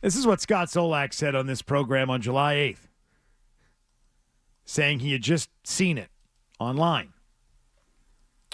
This is what Scott Zolak said on this program on July 8th, saying he had just seen it online,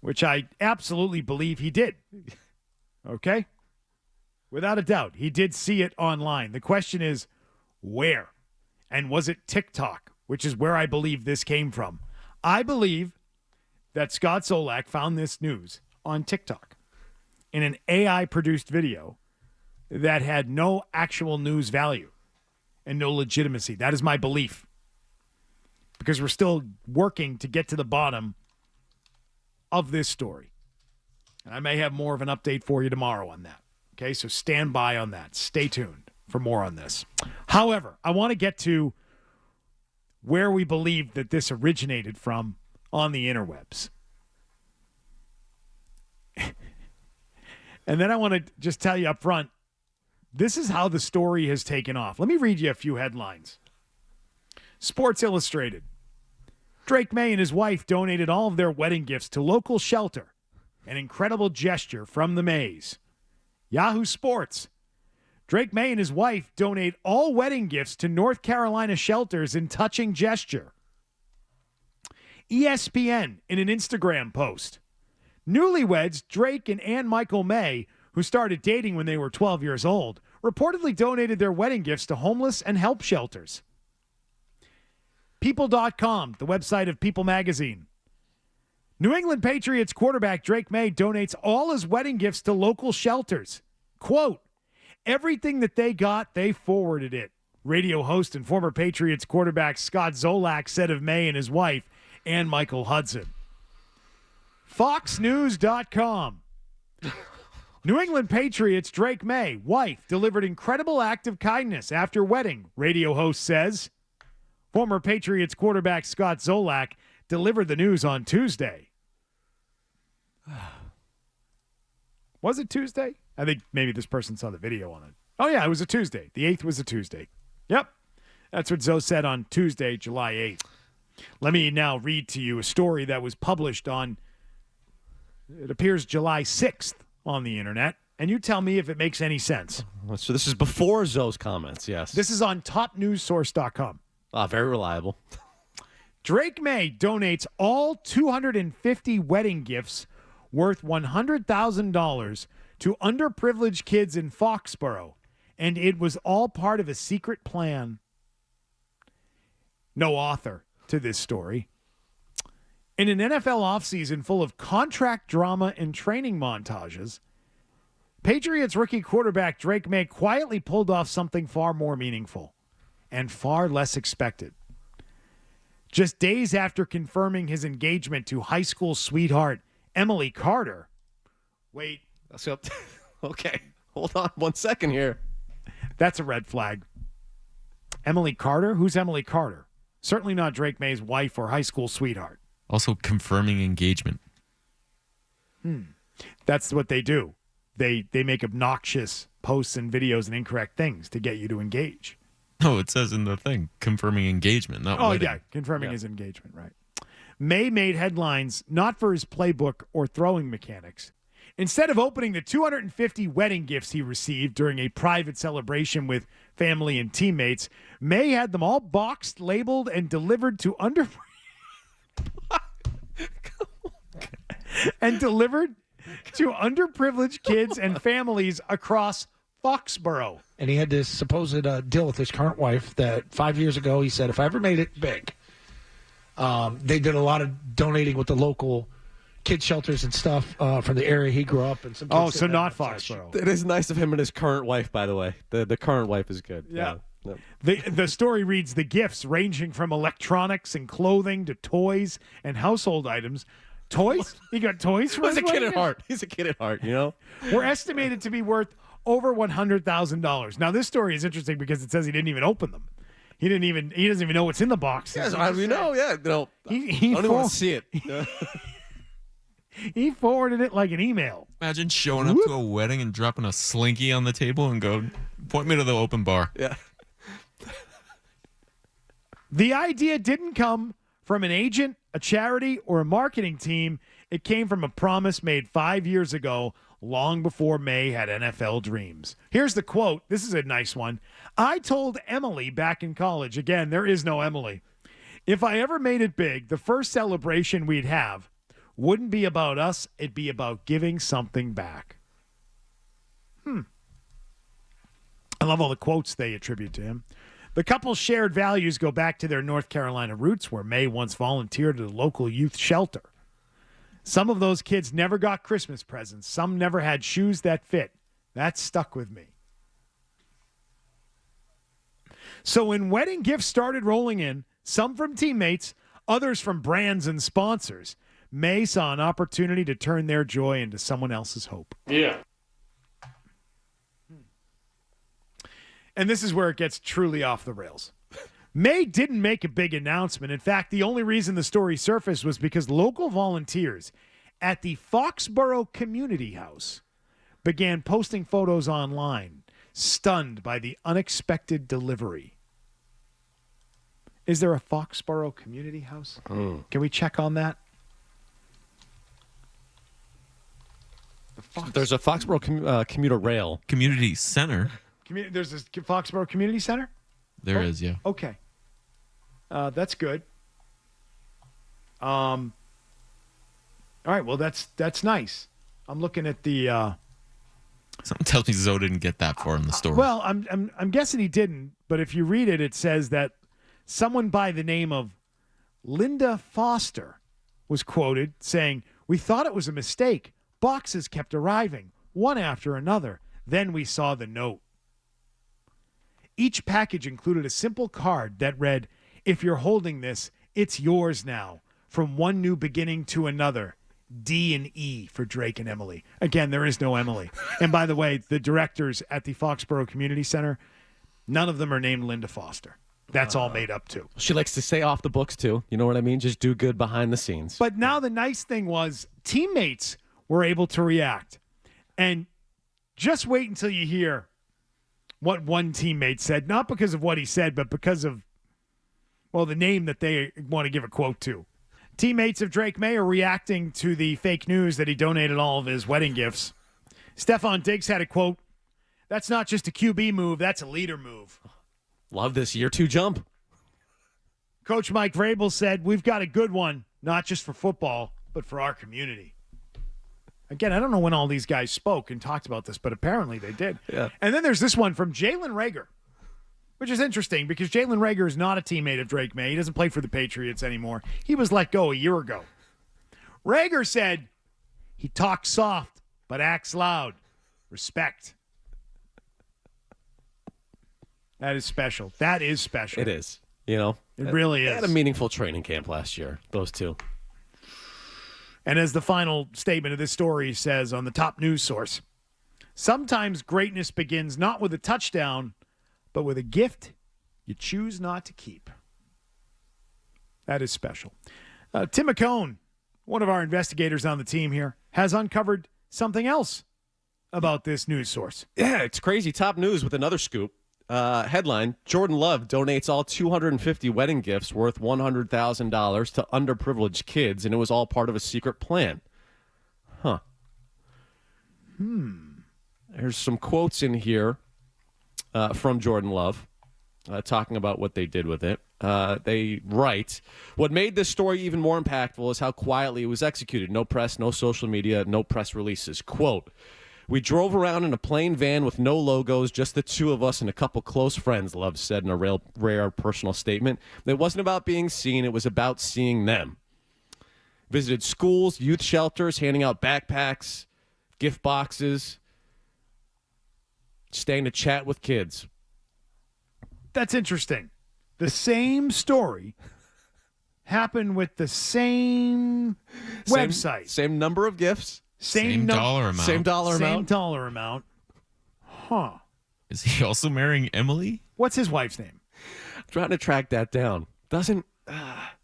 which I absolutely believe he did. Okay? Without a doubt, he did see it online. The question is, where? And was it TikTok, which is where I believe this came from? I believe that Scott Zolak found this news on TikTok in an AI-produced video that had no actual news value and no legitimacy. That is my belief. Because we're still working to get to the bottom of this story. And I may have more of an update for you tomorrow on that. Okay, so stand by on that. Stay tuned for more on this. However, I want to get to where we believe that this originated from on the interwebs. And then I want to just tell you up front, this is how the story has taken off. Let me read you a few headlines. Sports Illustrated. Drake Maye and his wife donated all of their wedding gifts to local shelter. An incredible gesture from the Mays. Yahoo Sports. Drake Maye and his wife donate all wedding gifts to North Carolina shelters in touching gesture. ESPN in an Instagram post. Newlyweds Drake and Ann Michael Maye, who started dating when they were 12 years old, reportedly donated their wedding gifts to homeless and help shelters. People.com, the website of People magazine. New England Patriots quarterback Drake Maye donates all his wedding gifts to local shelters. Quote, everything that they got, they forwarded it. Radio host and former Patriots quarterback Scott Zolak said of Maye and his wife, Ann Michael Hudson. FoxNews.com. New England Patriots Drake Maye, wife, delivered incredible act of kindness after wedding, radio host says. Former Patriots quarterback Scott Zolak delivered the news on Tuesday. Was it Tuesday? I think maybe this person saw the video on it. Oh, yeah, it was a Tuesday. The 8th was a Tuesday. Yep. That's what Zoe said on Tuesday, July 8th. Let me now read to you a story that was published on, it appears July 6th on the internet, and you tell me if it makes any sense. So this is before Zoe's comments, yes. This is on topnewssource.com. Very reliable. Drake Maye donates all 250 wedding gifts worth $100,000 to underprivileged kids in Foxborough, and it was all part of a secret plan. No author to this story. In an NFL offseason full of contract drama and training montages, Patriots rookie quarterback Drake Maye quietly pulled off something far more meaningful and far less expected. Just days after confirming his engagement to high school sweetheart Emily Carter. Wait. Okay, hold on 1 second here. That's a red flag. Emily Carter? Who's Emily Carter? Certainly not Drake Maye's wife or high school sweetheart. Also confirming engagement. That's what they do. They make obnoxious posts and videos and incorrect things to get you to engage. No, it says in the thing, confirming engagement, not wedding. Yeah, confirming his engagement, right. Maye made headlines not for his playbook or throwing mechanics. Instead of opening the 250 wedding gifts he received during a private celebration with family and teammates, Maye had them all boxed, labeled, and delivered to underprivileged kids and families across Foxborough. And he had this supposed deal with his current wife that 5 years ago he said, if I ever made it big, they did a lot of donating with the local kid shelters and stuff from the area he grew up in. So not Foxborough. It is nice of him and his current wife, by the way. The current wife is good. Yeah. The story reads, the gifts ranging from electronics and clothing to toys and household items. Toys? He got toys for He's his a kid wedding? at heart. He's a kid at heart, you know? Were estimated to be worth over $100,000. Now, this story is interesting because it says he didn't even open them. He doesn't even know what's in the box. Yes, I don't even want to see it. He forwarded it like an email. Imagine showing up to a wedding and dropping a slinky on the table and go, point me to the open bar. Yeah. The idea didn't come from an agent, a charity, or a marketing team. It came from a promise made 5 years ago, long before Maye had NFL dreams. Here's the quote. This is a nice one. I told Emily back in college, again, there is no Emily, if I ever made it big, the first celebration we'd have wouldn't be about us, it'd be about giving something back. I love all the quotes they attribute to him. The couple's shared values go back to their North Carolina roots, where Maye once volunteered at a local youth shelter. Some of those kids never got Christmas presents. Some never had shoes that fit. That stuck with me. So when wedding gifts started rolling in, some from teammates, others from brands and sponsors, Maye saw an opportunity to turn their joy into someone else's hope. Yeah. And this is where it gets truly off the rails. Maye didn't make a big announcement. In fact, the only reason the story surfaced was because local volunteers at the Foxborough Community House began posting photos online, stunned by the unexpected delivery. Is there a Foxborough Community House? Can we check on that? There's a Foxborough commuter rail. Community center. There's this Foxborough Community Center? There is, yeah. Okay. That's good. All right, well, that's nice. I'm looking at the... Something tells me Zoe didn't get that far in the story. Well, I'm guessing he didn't, but if you read it, it says that someone by the name of Linda Foster was quoted saying, "We thought it was a mistake. Boxes kept arriving, one after another. Then we saw the note. Each package included a simple card that read, 'If you're holding this, it's yours now. From one new beginning to another. D and E for Drake and Emily.'" Again, there is no Emily. And by the way, the directors at the Foxborough Community Center, none of them are named Linda Foster. That's all made up too. She likes to stay off the books too. You know what I mean? Just do good behind the scenes. But now the nice thing was teammates were able to react. And just wait until you hear what one teammate said, not because of what he said, but because of, well, the name that they want to give a quote to. Teammates of Drake Maye are reacting to the fake news that he donated all of his wedding gifts. Stephon Diggs had a quote, "That's not just a QB move, that's a leader move." Love this year two jump. Coach Mike Vrabel said, "We've got a good one, not just for football, but for our community." Again, I don't know when all these guys spoke and talked about this, but apparently they did. Yeah. And then there's this one from Jalen Reagor, which is interesting because Jalen Reagor is not a teammate of Drake Maye. He doesn't play for the Patriots anymore. He was let go a year ago. Reagor said, "He talks soft, but acts loud. Respect." That is special. That is special. It is. You know? It really They is. had a meaningful training camp last year, those two. And as the final statement of this story says on the top news source, sometimes greatness begins not with a touchdown, but with a gift you choose not to keep. That is special. Tim McCone, one of our investigators on the team here, has uncovered something else about this news source. Yeah, it's crazy. Top news with another scoop. Headline, Jordan Love donates all 250 wedding gifts worth $100,000 to underprivileged kids, and it was all part of a secret plan. Huh. There's some quotes in here from Jordan Love talking about what they did with it. They write, "What made this story even more impactful is how quietly it was executed. No press, no social media, no press releases." Quote, "We drove around in a plain van with no logos, just the two of us and a couple close friends," Love said in a rare personal statement. "It wasn't about being seen, it was about seeing them. Visited schools, youth shelters, handing out backpacks, gift boxes, staying to chat with kids." That's interesting. The same story happened with the same website. Same number of gifts. Same dollar amount. Same dollar Same amount. dollar amount. Huh. Is he also marrying Emily? What's his wife's name? Trying to track that down. Doesn't have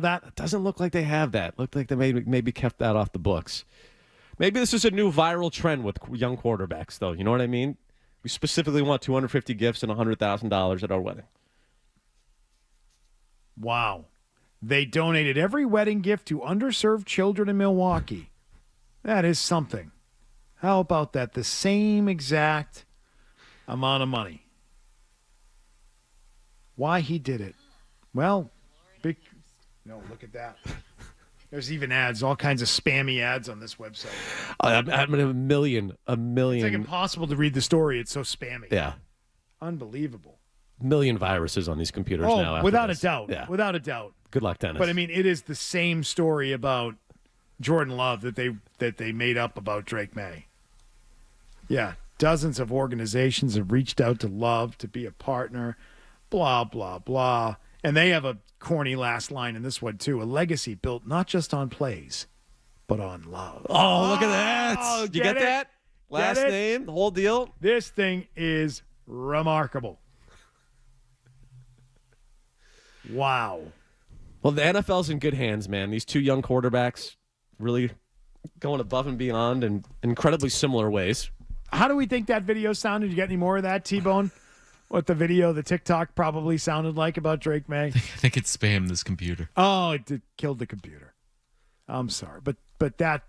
that? Doesn't look like they have that. Looked like they maybe kept that off the books. Maybe this is a new viral trend with young quarterbacks, though. You know what I mean? We specifically want 250 gifts and $100,000 at our wedding. Wow. They donated every wedding gift to underserved children in Milwaukee. That is something. How about that? The same exact amount of money. Why he did it? Well, no, look at that. There's even ads, all kinds of spammy ads on this website. I mean, a million. It's like impossible to read the story. It's so spammy. Yeah. Unbelievable. Million viruses on these computers now. After without this. a doubt. Yeah. Without a doubt. Good luck, Dennis. But I mean, it is the same story about Jordan Love that they made up about Drake Maye. Yeah, dozens of organizations have reached out to Love to be a partner, blah, blah, blah. And they have a corny last line in this one, too. A legacy built not just on plays, but on love. Oh, look at that. Oh, You get it? that? Last Get it? name, the whole deal. This thing is remarkable. Wow. Well, the NFL's in good hands, man. These two young quarterbacks really going above and beyond in incredibly similar ways. How do we think that video sounded? You get any more of that, T-Bone? What the video, the TikTok probably sounded like about Drake Maye? I think it spammed this computer. Oh, it killed the computer. I'm sorry, but that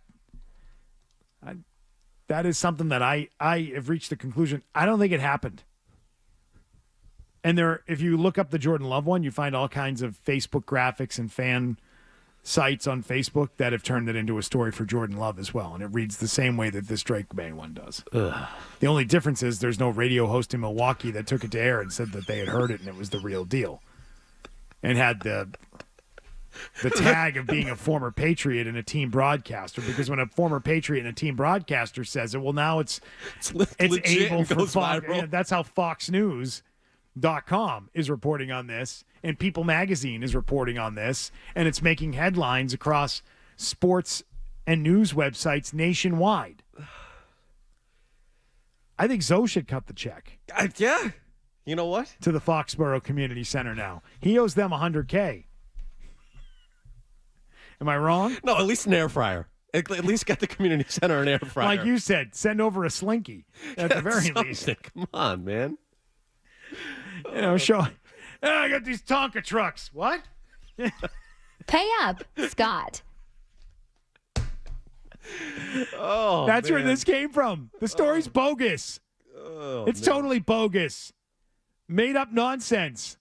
is something that I have reached the conclusion. I don't think it happened. And if you look up the Jordan Love one, you find all kinds of Facebook graphics and fan sites on Facebook that have turned it into a story for Jordan Love as well. And it reads the same way that this Drake Maye one does. Ugh. The only difference is there's no radio host in Milwaukee that took it to air and said that they had heard it and it was the real deal. And had the tag of being a former Patriot and a team broadcaster, because when a former Patriot and a team broadcaster says it, well, now it's legit able and for goes Fox. viral. Yeah, that's how FoxNews.com is reporting on this, and People Magazine is reporting on this, and it's making headlines across sports and news websites nationwide. I think Zoe should cut the check Yeah. You know what? to the Foxborough Community Center now. He owes them $100K. Am I wrong? No, at least an air fryer. At least get the community center an air fryer. Like you said, send over a Slinky at the very least. Come on, man. You know, show. I got these Tonka trucks. What? Pay up, Scott. Oh, That's where man. this came from. The story's bogus. Oh, It's man. totally bogus. Made up nonsense.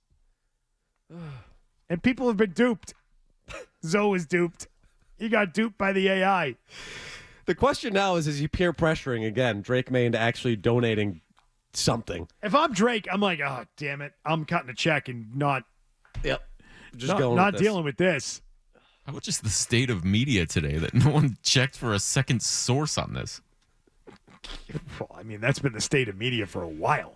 And people have been duped. Zoe is duped. He got duped by the AI. The question now is he peer pressuring again Drake Maye into actually donating something? If I'm Drake, I'm like, oh, damn it. I'm cutting a check and not Just going not with this. dealing with this. How about just the state of media today that no one checked for a second source on this? Well, I mean, that's been the state of media for a while.